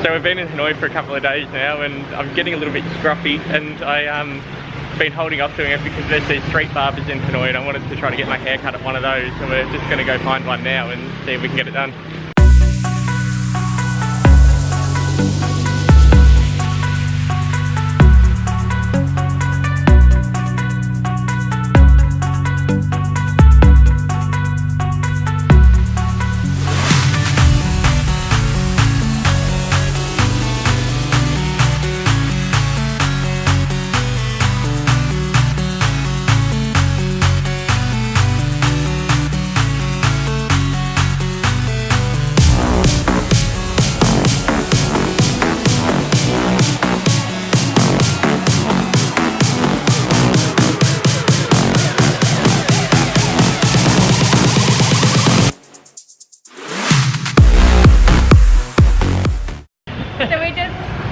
So we've been in Hanoi for a couple of days now and I'm getting a little bit scruffy, and I've been holding off doing it because there's these street barbers in Hanoi and I wanted to try to get my hair cut at one of those, so we're just going to go find one now and see if we can get it done.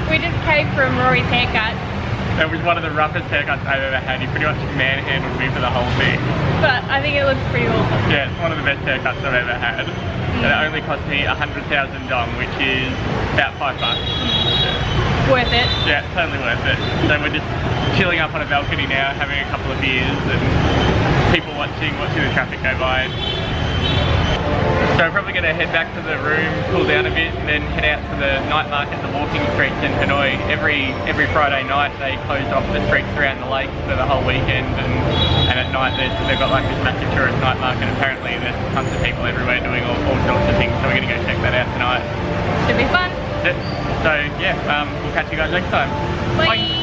We just came from Rory's haircut. It was one of the roughest haircuts I've ever had. He pretty much manhandled me for the whole thing. But I think it looks pretty awesome. Yeah, it's one of the best haircuts I've ever had. And it only cost me 100,000 dong, which is about $5. Worth it. Yeah, totally worth it. So we're just chilling up on a balcony now, having a couple of beers and people watching the traffic go by. So we're probably going to head back to the room, cool down a bit, and then head out to the night market, the walking streets in Hanoi. Every Friday night they close off the streets around the lake for the whole weekend, and at night they've got like this massive tourist night market. Apparently there's tons of people everywhere doing all sorts of things, so we're going to go check that out tonight. Should be fun. So yeah, we'll catch you guys next time. Bye.